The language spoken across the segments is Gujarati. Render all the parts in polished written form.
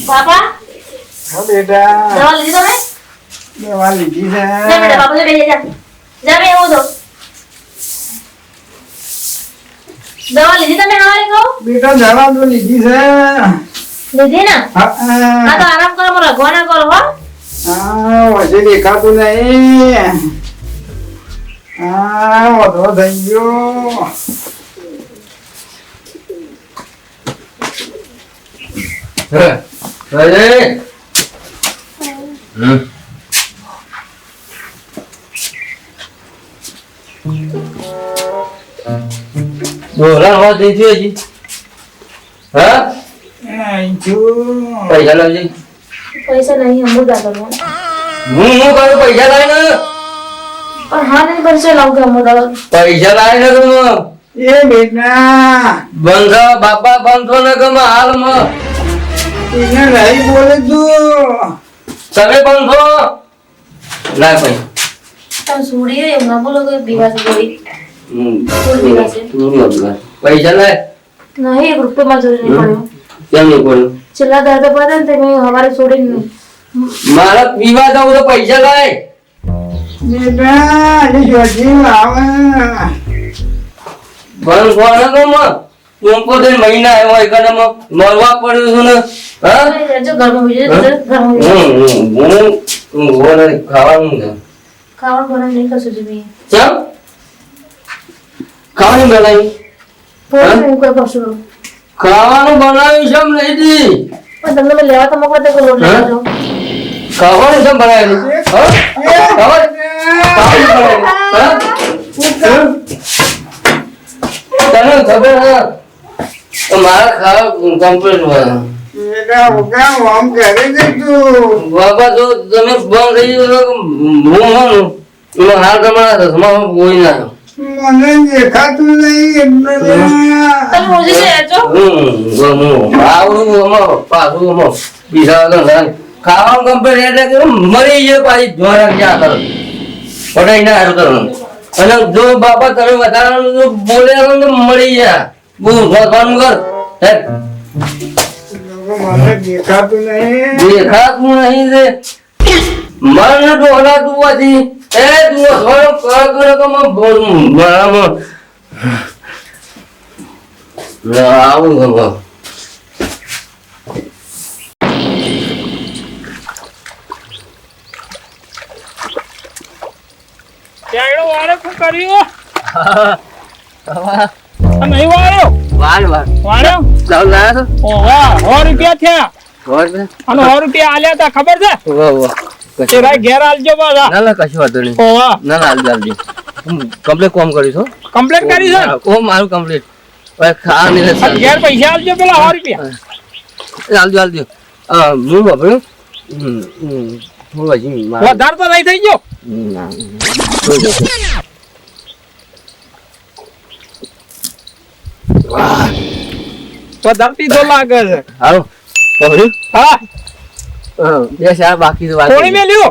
પાપા હા બેટા દવા લીધી તમે દવા લીધી છે જા બેટા બાપુ બેસી જા જા બે એવું દો દવા લીધી તમે હવારે કહો બેટા દવા તો લીધી છે લીધી ને હા આ તો આરામ કરો મને રગવા ના કરો હો વજે દેખાતું નહીં વધો થઈ ગયો બોલા વાત નહીં થયો હજી હા પૈસા લાવજે પૈસા નહીં હમ ઉડા કરો હું કરું પૈસા લાવીને પણ હા નહીં બનશે લાવ કે હમ ઉડા પૈસા લાવીને તું એ બેટા બંધ બાપા બંધો ને ગમ હાલમાં એને નહીં બોલે તું તમે બંધો ના ભાઈ તમે સુડી એમ ના બોલો કે બીવાસ બોલી પૈસા લાય નહીં એક રૂપિયામાં જોઈ નહીં પડ્યો કેમ નહીં પડ્યું છેલ્લા દાદા પડે ને તે મેં હવારે છોડીને મારા પીવા જાવ તો પૈસા લાય બેટા એ જોજી આવે બંધ કોણ ગમ તું પોતે મહિના આવ્યો એકદમ મરવા પડ્યું છું ને હા જો ઘરમાં બીજે ઘરમાં ખાવાનું છે ખાવાનું બનાવી નહીં કશું જ બી ચમ ખાવાનું બનાવી થોડું હું કોઈ કશું ખાવાનું બનાવ્યું છે નહીં દી પણ તમને મેં લેવા તો મોકલો તો કોઈ લોટ લેવા જાઓ ખાવાનું છે બનાવેલું હા ખાવાનું બનાવેલું હા તને ખબર હે તો મારા ખાવા કમ્પ્લીટ હોય બેટા ઉગા આમ કરી દે તું બાબા જો તમે બંધ થઈ ગયો તો હું હાલ તમારા રસમાં કોઈ ના મને દેખાતું નહીં એટલે તમે રોજે છે આજો પાછું બીજા ખાવાનું કમ્પ્લીટ એટલે કે મરી જાય પાછી જોરા ક્યાં કરો પટાઈ ના હારું કરવાનું અને જો બાપા તમે વધારાનું જો બોલે તો મળી જાય બહુ શોધવાનું કર મને દેખાતું નહીં દેખાતું નહીં રે મને ડોલાતું પછી એ તું થોડો કર તો મને બરાબર આવું ગમે ચાયડો વાળે શું કર્યું નહીં વાળ્યો વાળ્યો ચાલ લાયા ઓ વાહ 100 રૂપિયા થયા છો અને 100 રૂપિયા આલ્યા તા ખબર છે તે ભાઈ ઘેર આલજો પાછા ના કશું વાંધો નહીં ઓ વાહ ના આવજો કમ્પ્લીટ કોમ કરીશ હો કમ્પ્લીટ કરી છે ઓ મારું કમ્પ્લીટ ખા નહીં ઘેર પૈસા આલજો પેલા 100 રૂપિયા આલજો હું વાપર્યું થોડું હજી વધારે તો નહીં થઈ ગયો વધારતી તો લાગે છે હાલો વાપર્યું હા બે ચાર બાકી તો કોણી મેં લ્યો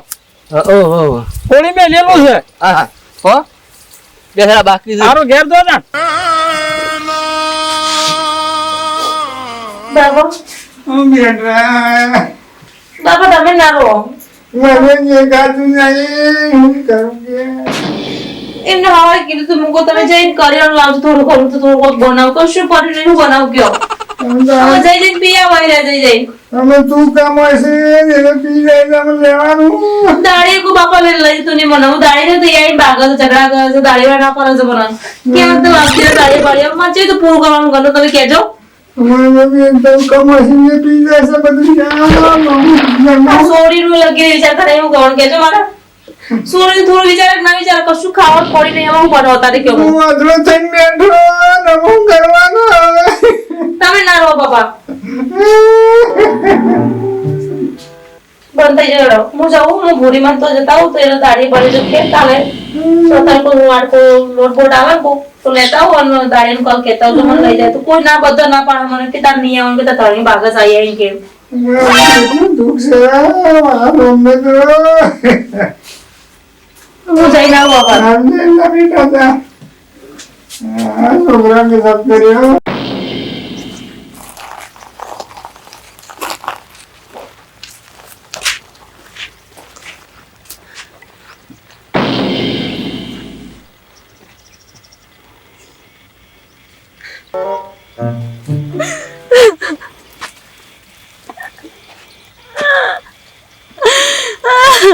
ઓહો કોણી મેં લેલું છે હા હો બે ચાર બાકી છે સારું ઘેર દો ને બાબા બેટા બાબા તમે ના રહો મને દેખાતું નહીં હું કરું કે એમને હવારે કીધું તું મૂકો તમે જઈને કરિયાણું લાવજો થોડું ઘણું તો થોડું બનાવ કશું પડ્યું નહીં બનાવ કયો અમે જઈને પી આવા જઈ અમે તું કામ હશે એને પી જાય અમે લેવાનું દાડી કો બાપા લઈ તું નહીં બનાવું દાડી ને તૈયારી બાગા તો ઝઘડા કરે છે દાડી વાળા પર છે બનાવ કેમ તો વાગતી દાડી પાડી માં છે તો પૂરું કરવાનું ગણો તમે કહેજો મને એકદમ કામ હશે પી જાય છે બધું સોરી નું લગી વિચાર કરે એવું કોણ કહેજો મારા સોરી થોડું વિચાર ના વિચાર કશું ખાવાનું પડી નહીં એમાં હું બનાવ તારે કેવું હું અધરો થઈને બેઠો ને હું કરવાનું હવે તમે ના રહો બાપા બંધ થઈ જડો હું જાઉં હું ભૂરીમાં તો જતા હું તો એને દાઢી પડી જશે કાલે સતર કો વાડકો લોટ બોટ આવે કો તો લેતા હું અને દાઢીનું કાલ કહેતા હું તો મને લઈ જાય તો કોઈ ના બધો ના પાડે મને કે તાર નહીં આવવાનું કે તારી બાગસ આવી આવી કે કેટલું દુઃખ છે મારા મમ્મી તો હું જઈને આવું બાપા સમજે નથી થતા છોકરાને સબ કર્યો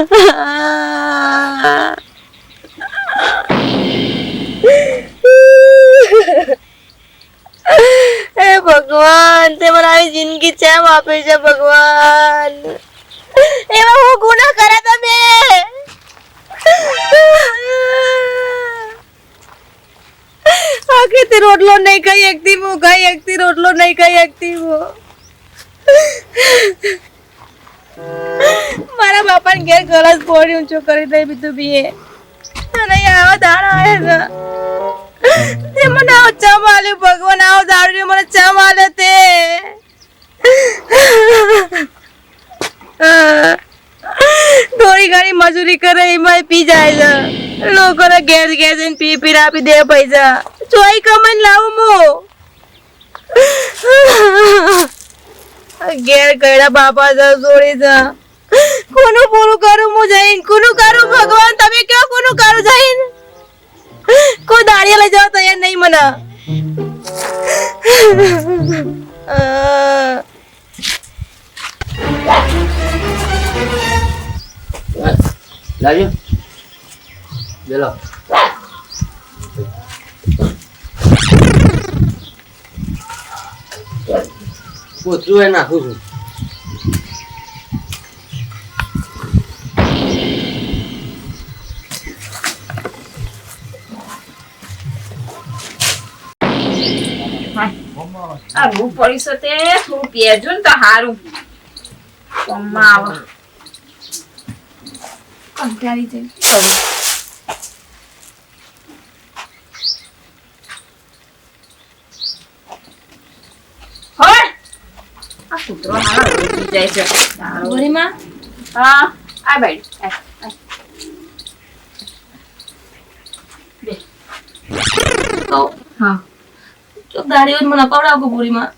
હે ભગવાન, તે મને આવી જિંદગી કેમ આપી છે ભગવાન? એવા હું ગુનાહ કર્યા તમે? આખી તે રોટલો નહીં ખાઈ એકતી હું, ખાઈ એકતી રોટલો નહીં ખાઈ એકતી હું. મારા બાપાને ઘેર ગરજ પોડી ઊંચો કરી દઈ બીજું બીએ અને આવા દાડા આવ્યા તે મને આવો ચમ આલ્યો ભગવાન, આવો દાડ્યો મને ચમ આલ્યો તે. થોડી ઘણી મજૂરી કરે એમાં પી જાય છે. લોકોને ઘેર ઘેર જઈને પી પી આપી દે પૈસા. ચોઈ કમાઈને લાવું હું. ઘેર ગયડા બાપા છે છોડી છે. કોનું પૂરું કરું હું જઈને? કોનું કરું ભગવાન? તમે કયો કોનું કરું જઈને? કોઈ દાડિયા લઈ જવા તૈયાર નહીં મને. લાગ્યો બેલો પોચું એ નાખું છું. આ રૂ પડી છે તે થોડું પીએજો ને તો હારું. કમમાં આવે કંટાળી જાય. હોય આ કૂતરો હારા રોઈ જાય છે. ગોરીમાં હા આ બેઠ તો હા તો દાડીઓ મને કવડાવ ગોરીમાં.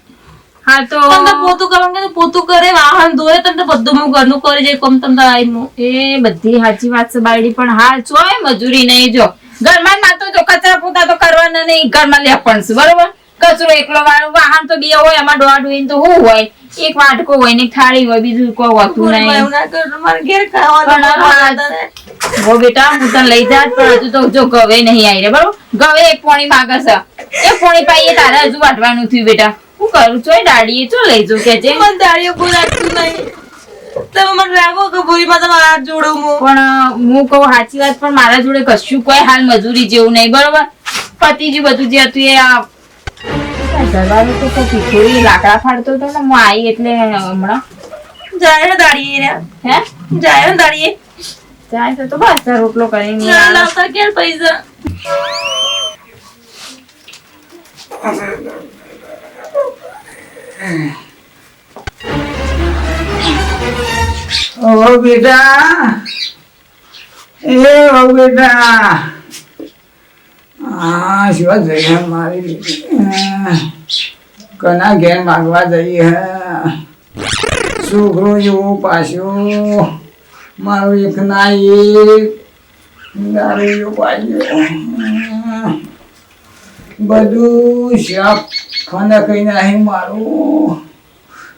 હા તો તમને પોતું કરવાનું કે પોતું કરે, વાહન ધોરે, તમને બધું હું ઘરનું કરી જાય કોમ તમને આવીને. એ બધી સાચી વાત છે બાયડી, પણ હાલ ચોય મજૂરી નહીં. જો ઘરમાં માં તો જો કચરા પોતા તો કરવાના નહીં, ઘરમાં લે પણ છે બરોબર. કચરો એકલો વાળો, વાહન તો બે હોય, એમાં દોડ હોય તો શું હોય, એક વાટકો હોય ને થાળી હોય, બીજું કોઈ હોતું ગોરીમાં નહીં. એવું ના કર, મારે ઘેર ખાવાનું. હો બેટા હું તને લઈ જાત, પણ હજુ તો જો ગવે નહીં આવી રે બરોબર. ગવે એક પોણી માગે છે, એક પોણી પાઈએ તારે હજુ વાટવાનું થયું બેટા. હું કરું છું દાડીએ ચો લઈ જઉં કે છે. મને દાડીઓ કોઈ રાખતું નહીં. તમે મને રાખો કે ગોરીમાં તમે હાથ જોડું હું. પણ હું કહું સાચી વાત, પણ મારા જોડે કશું કોઈ હાલ મજૂરી જેવું નહીં બરોબર. પતિજી બધું જે હતું એ આ દરવાજો તો કોઈ પીઠોરી લાકડા ફાડતો હતો ને હું આવી એટલે હમણાં જાય ને દાડીએ રે. હે જાય ને દાડીએ. જાય તો બસ તાર રોટલો કરીને ના લાવતા ક્યાં પૈસા? ઓ બેટા, ઓ બેટા, હા શિવા જઈએ મારી કના ઘેર માગવા જઈએ. છોકરો જેવો પાછો મારો એક ના એક દારૂ જેવો પાછો બધું શાપ ફને કઈ નાખી મારું.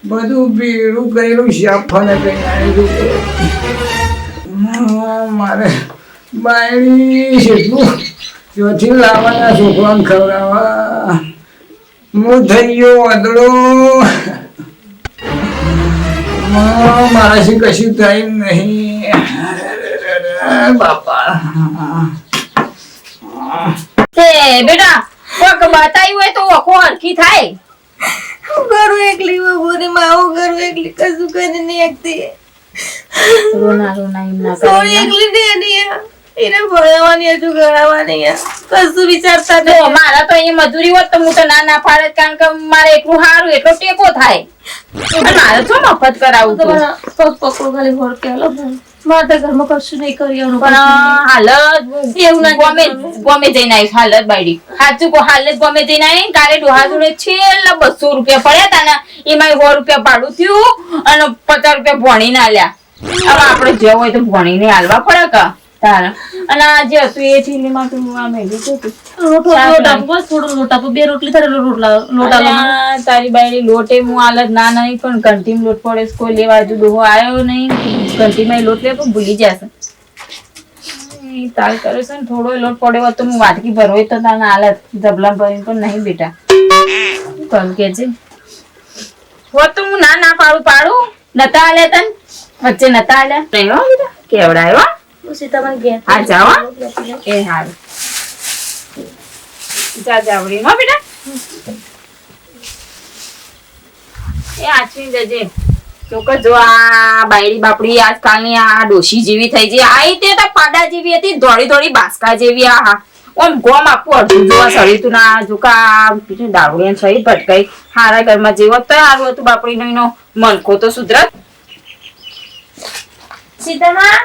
બધું ભેડું કરેલું શાપ ફને કઈ નાખી. મારે બાયડી કેટલું ચોથી લાવવાના છોકરાને ખવડાવવા. હું થઈ ગયો અદડો. મારાથી કશું થાય નહીં બાપા. તે બેટા પગ બતાવ્યું હોય તો ઓખો હરખી થાય. હું કરું એકલી ગોરીમાં? હું કરું એકલી? કશું કરીને નહીં એકતી. રોના રોના એમ ના સોરી એકલી નહીં એને ભણાવવાની હજુ ગણાવવાની કશું વિચારતા જો નહીં. મારા તો અહીંયા મજૂરી હોત તો હું તો ના પાડે, કારણ કે મારે એટલું સારું એટલો ટેકો થાય. અને મારે શું મફત કરાવું તું? તમારા પગ પકડો ખાલી હોર કે હાલો ભાઈ. મારે તો ઘરમાં કશું નહીં કર્યું. પણ હાલત એવું ના ગમે જઈને આવીશ. હાલત બાયડી સાચું કહું, હાલત ગમે જઈને આવી. કાલે ડોહા જોડે છેલ્લા 200 રૂપિયા પડ્યા હતા ને, એમાં 100 રૂપિયા ભાડું થયું અને 50 રૂપિયા ભણીને આલ્યા. હવે આપણે જે હોય તો ભણીને આલવા પડે કા તારા. અને આ જે હતું એ થેલીમાં તું આ મેલી હતું. થોડો લોટ આપો, 2 રોટલી થાય લોટ આલો. તારી બાયડી લોટે હું હાલત ના નહીં, પણ ઘંટીમાં લોટ પડે છે. કોઈ લેવા હજુ ડોહો આવ્યો નહીં. ઘંટીમાં એ લોટ લે પણ ભૂલી જશે તાલ કરે છે ને થોડો એ લોટ પડ્યો હોત તો હું વાટકી ભરવો તો તાને હાલત જબલા ભરીને પણ નહીં બેટા કમ કે છે હોત તો હું ના પાડું નતા આલ્યા તન વચ્ચે નતા આલ્યા નહીં હો બેટા કેવડાયો હું સીતામાને ઘેર હા જાઓ એ હાલ જાવડી હો બેટા એ આચવી જજે ચોક્કસ જો આ બાયડી બાપડી આજકાલની આ ડોશી જેવી થઈ છે આ તે તો પાડા જેવી હતી ધોળી બાસકા જેવી આ ઓમ ગોમ આપવું અડધું જોવા સળી તું ના જોકા દારૂડિયા સહી ભટકાઈ હારા ઘરમાં જેવો તો સારું હતું બાપડી નો મનકો તો સુધરત સીતામા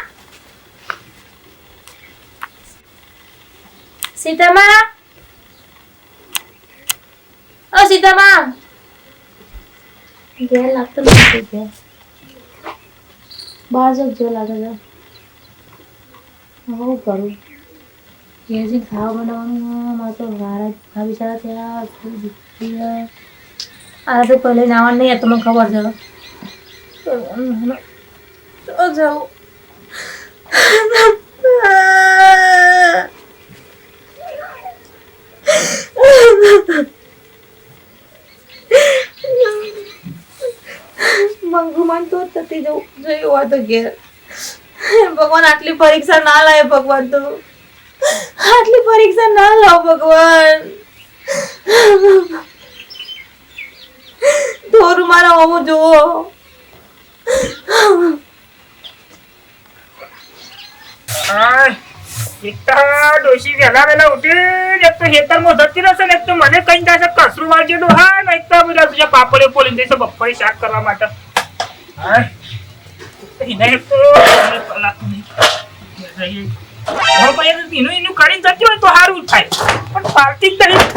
ઓ સીતામા ઘેર લાગતો નથી ઘેર બહાર જો જો લાગે છે હું કરું ઘેર જે ખાવા બનાવવાનું મારે તો વારા બિચારા ત્યાં આ તો પહેલે નાવા નહીં આ તો મને ખબર છે તો જાઉં મંગુમાન તો થતી જોયું હોય તો ઘેર ભગવાન આટલી પરીક્ષા ના લાવે ભગવાન તો આટલી પરીક્ષા ના લાવ ભગવાન થોડું મારા હોવું જુઓ ડોશી વેલા ઉઠી એક તો હેતરમાં જતી રહેશે ને એક તો મને કઈ થશે કસરું વાળજે ડોહા ને એક તો બધા બીજા પાપડે પોલી જઈશે બપોરે શાક કરવા માટે એનું કરીને જતી હોય તો સારું થાય પણ પાર્ટી જ નહીં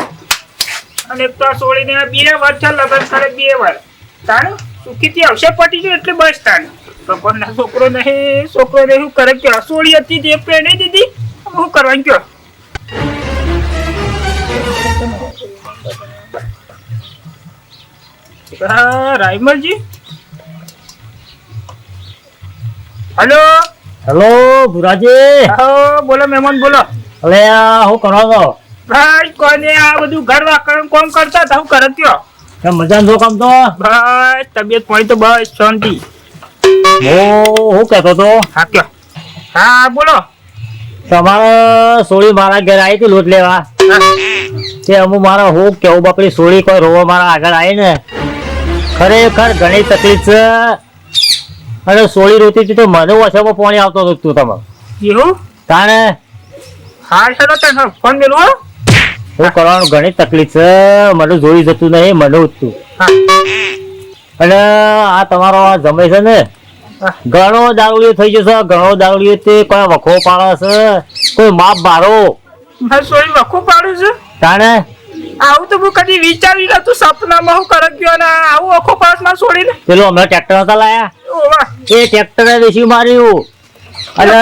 અને એક તો છોડીને 2 વાર છે લગ્ન કરે 2 વાર તાણ સુખીથી આવશે પટી ગયું એટલે બસ તાણ ભગવાનના છોકરો નહીં શું કરે કે સોળી હતી તે પહેરી દીધી શું કરવાનું કયો રાયમલજી હેલો હેલો ભુરાજી બોલો મહેમાન બોલો અલે હું કરો છો ભાઈ કોને આ બધું ઘર વાકણ કોમ કરતા હતા હું કરે કયો મજા જો કામ તો ભાઈ તબિયત પાણી તો બસ શાંતિ હું કહેતો તો હા કયો હા બોલો તમારે સોળી મારા ઘરે આવી હતી લોટ લેવા તે અમુક મારા હું કેવું બાપડી સોળી કોઈ રોવા મારા આગળ આવી ને ખરેખર ઘણી તકલીફ છે અને સોળી રોતી હતી તો મને ઓછામાં પાણી આવતો હતું તમે એવું તાણે હા ચલો તને ફોન મેલું હું કરવાનું ઘણી તકલીફ છે મને જોઈ જતું નહીં મને ઉઠતું અને આ તમારો આ જમે છે ને ઘણો દારૂડિયો થઈ જશે ઘણો દારૂડિયો તે કોઈ વખો પાડે છે કોઈ માપ બારો મારી સોળી વખો પાડે છે તાણે આવું તો હું કદી વિચારી નતું સપનામાં હું કરે ગયો ને આવું વખો પાડે માં સોળીને પેલું હમણાં ટ્રેક્ટર નતા લાયા એ ટ્રેક્ટરે વેચી માર્યું અને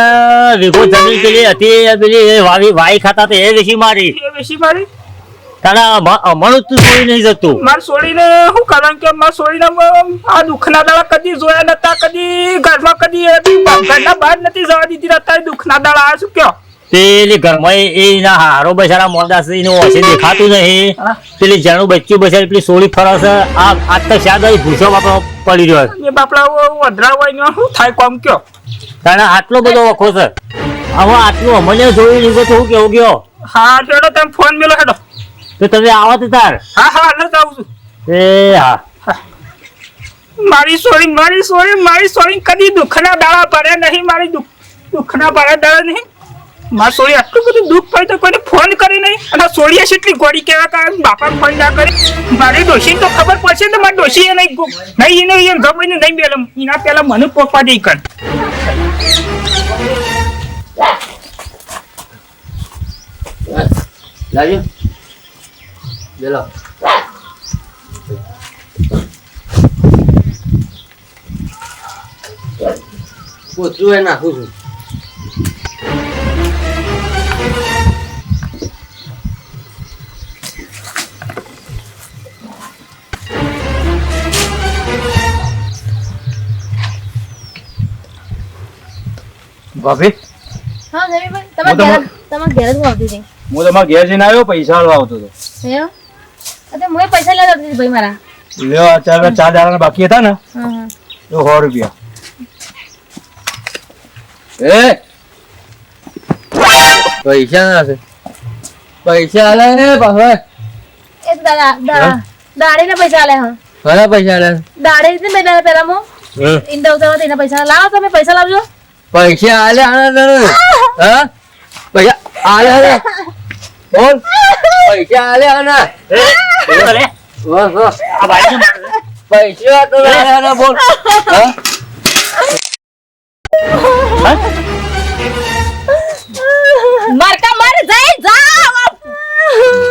વીઘો જમીન પેલી હતી પેલી વાઈ ખાતા એ વેચી મારી એ વેચી મારી તાણે અમારું તું જોઈ નહીં જતું માર સોળીને શું કારણ કે માર સોળીને આ દુઃખના દાડા કદી જોયા નતા કદી ઘરમાં કદી ઘરના બહાર નથી જવા દીધી અત્યારે દુઃખના દાડા આ શું કયો પેલી ઘરમાં એના હારો બસારા મોડા છે એનું ઓછે દેખાતું નહીં પેલી જાણું બચ્ચું બસારી પેલી સોળી ફરસ આ તો શાયદ ભૂસો બાપડો પડી રહ્યો એ બાપડા વધરા હોય ને શું થાય કોમ કયો તાણે આટલો બધો વખો છે હવે આટલું અમને જોઈ લીધું તો હું કેવું ગયો હા હેડો તમે ફોન મેલો હેડો તો તમે આવો તો તાર હા હાલ જ આવું છું એ હા મારી સોળી કદી દુઃખના દાડા પડે નહીં મારી દુઃખના દાડા નહીં મારી સોળી આટલું બધું દુઃખ પડે તો કોઈને ફોન કરી નહીં અને સોળીએ કેટલી ગોળી કેવા કારણ બાપા ફોન ના કરે મારી ડોશીને તો ખબર પડશે ને મારી ડોશી નહીં એને ગમીને નહીં મેલમ એના પેલા મને પોકવા દઈ કર લાજો બેલો પોતરું એ નાખું છું ભાભી હા જમીભાઈ હું તમારા ઘેર જ આવતી હતી હું તમારા ઘેર જઈને આવ્યો પૈસા આલવા આવતો હતો એમ અરે હું પૈસા લેવા આવતી હતી ભાઈ મારા લ્યો ચાર દાડાના બાકી હતા ને હા હા તો 100 રૂપિયા એ પૈસા ના છે પૈસા આલે ને પાછો એ તો દાડીના પૈસા આલે હા ઘણા પૈસા આલે દાડી ને મેં પેલા મો ઇંદા ઉતારવા તેના પૈસા લાવો તમે પૈસા લાવજો પૈસા આલે આને હા પૈસા આલે આને બોલ પૈસા આલે આને અરે બસ બસ આ ભાઈને માર દે. પૈસા તો આલે આને બોલ હા મરકા મર જાય જા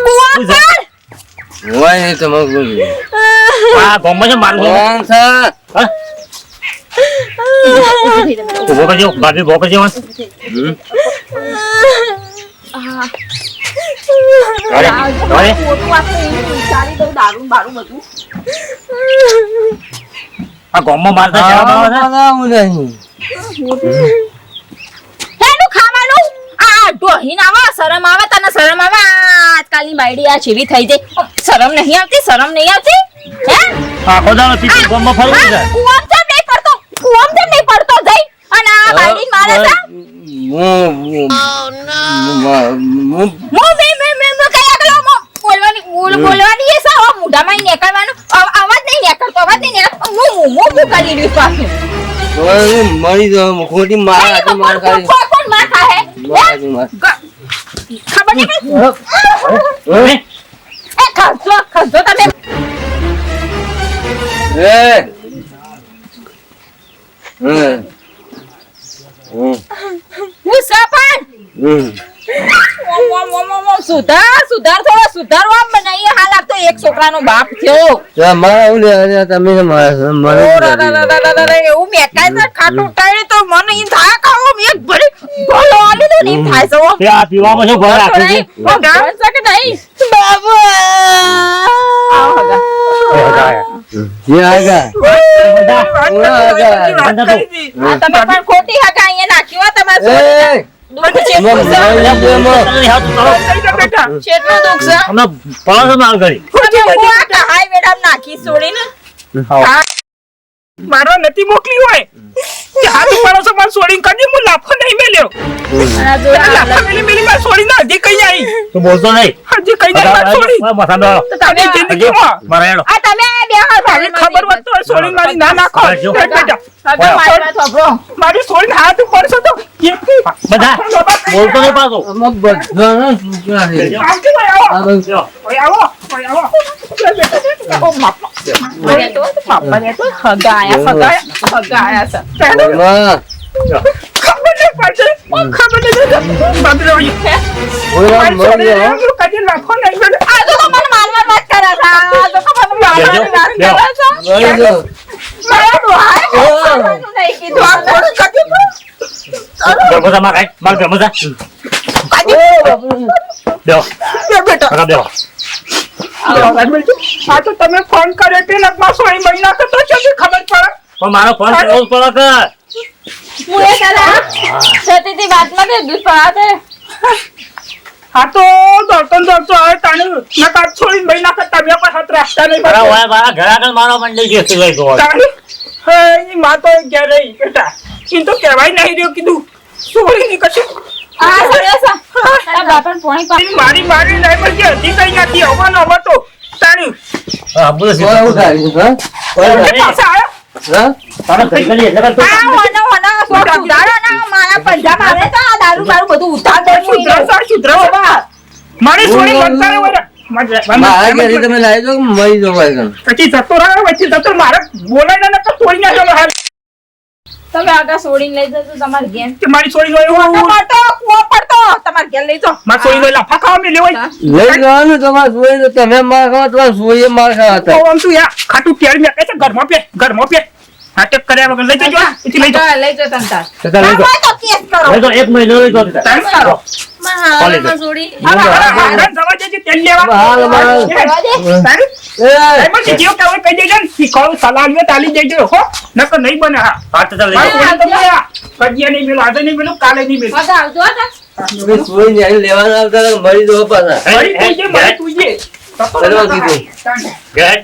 કુવા પર હોય નહીં તો મગ બોલ આ ગોમમાં છે મારું કોણ છે ઉભો કરજો ભાભી ઉભો કરજો અરે અરે ખોટું વાત તો એને વિચારી દઉં દારૂ બારૂ બધું આ ગોમમાં મારતા શરમ આવે છે આવું નહીં હેનું ખાવાનું આ ઢોહીન આવા શરમ આવે તને શરમ આવે આજકાલની બાયડી આ જેવી થઈ જાય શરમ નહીં આવતી હે આખો દાડો પીપી ગોમમાં ફરવું છે કુવામ કેમ નહીં પડતો જઈ અને આ બાયડી મારે છે બોલવાની એ સા મોઢામાં નીકળવાનું અવાજ નહીં નીકળતો કરી રહ્યું પાછું મરી જાવ ખોટી માર ખાલી કોણ માર ખાહે ખબર નહીં અરે, એ ખર્ચો તમે હું સપન સુધાર સુધારવા બનાવી હાલ આ તો એક છોકરાનો બાપ થયો તમે એવું મેકાય છે ખાટું ઉટાડી તો મને ઈ થાય ખાવો એક ભરી ભલો આલી તો નહીં થાય છે તે આ પીવામાં શું ભર રાખે છે ગામ છે કે નહીં બાબુ આવો હગા એ હગાયા. ये आएगा આ તમે પણ ખોટી હગા અહીંયા નાખ્યો હો તમારે દુઃખ છે કેટલું દુઃખ છે હમણાં પળો માલ કરી તમે હું આ કહાઈ મેડમ નાખી છોડીને મારો નથી મોકલી હોય કે હાથ મારો માર છોડીને કદી હું લાફો નહીં મેલ્યો આ જોડા લાફા મેલી માર છોડીને હજી કઈ આવી તું બોલતો નહીં હજી કઈ નહીં માર છોડી મથા દો તો તમે જિંદગીમાં મારા હેડો આ તમે બે હાથ તારી ખબર હોત તો છોડીને મારી ના નાખો જો. બેટા સગા મારી વાત સાંભળો મારી છોડીને હાથ ઉપર છે તો બધા બોલતો નહીં પાછો આવજો ભાઈ આવો જો. ભાઈ આવો ભાઈ આવો ઓ બાપા મને તો બાપા ને તો હગા આયા છે ખબર નહીં પડશે ખબર નહીં બાબરો કદી લાફો નહીં મેલ્યો આ તો મને મારવા વાત કરે છે આ તો મને મારવા વાત કરે છે મારા ડોહાએ કરવાનું નહીં કીધું આ થોડું કદી ગરમોસા માં ખાય માર ગરમોસા દેવો બેટા હગા દેવો આ તો તમે ફોન કર્યો કે લગમાં સોળી મહિના તો જલ્દી ખબર પડે પણ મારો ફોન કરવો જ પડે કે મુએ કરા સતીથી વાતમાં તે દૂધ પડાતે હા તો દોડતો આવે તાણે નકા છોડી મહિના કે તમે કોઈ હાથ રાખતા નહીં મારા ઓય મારા ઘર આગળ મારો મંડી ગયો છે ભાઈ ગોળ તાણે હે ઈ માં તો ગયા રહી બેટા ઈ તો કહેવાય નહીં રહ્યો કીધું છોડી ની કશું આ સડ્યો છે તારા બાપાને પોણી પા મારી નહીં પછી હજી કઈ નથી આવવાનો હવે તો તાણે હા બોલો છે પાછા આવ્યા તારા ઘર ગલી એટલે તો આ વનો સુધારો મારા પંજાબ આવે તો આ દારૂ બારૂ બધું ઉતાર દે શુદ્ર મારી છોડી બનતા તમે લાવી દો મરી દો પછી જતો રહ્યો પછી જતો મારે બોલાય ને તો છોડી નાખ્યો હાલ તમે આગા છોડીને લઈ જજો તમારે ઘેર કે મારી છોડી ગયો ટમાટો કુવો પડતો તમારે ઘેર લઈ જાઓ મારી છોડી ગયો લાફા ખાવા મેલ્યો હોય લઈ જવાનું તમારે સોય તમે માર ખાવા તમારે સોય માર ખાવા હતા આમ તું યા ખાટું પેર મે કહે છે ઘરમાં પે નાટક કર્યા વગર લઈ જજો પછી લઈ જાઓ લઈ જાઓ તંતાર લઈ જાઓ. તો કેસ કરો લઈ તો 1 મહિનો લઈ તો ટાઈમ કરો હાલો માં છોડી જવા દેજે તેલ લેવા હાલ, હાલ. તારું એમાં જે કેવું કહેવાય કહી દેજો ને શીખવાડું સલાહ લ્યો તાલી દેજો હો નકર નહીં બને હા પાટ તો લઈ મારું જાઓ. ઓલી તો ગયા. કજિયા નહીં મેલું આજે નહીં મેલું કાલે નહીં મેલું પાછા આવજો હો તા. તમે સોળી ન્યાય લેવાના આવતા હતા, મરી દો પાછા મરી તું જે મરી તું જે કરવા કીધું. ઘેર.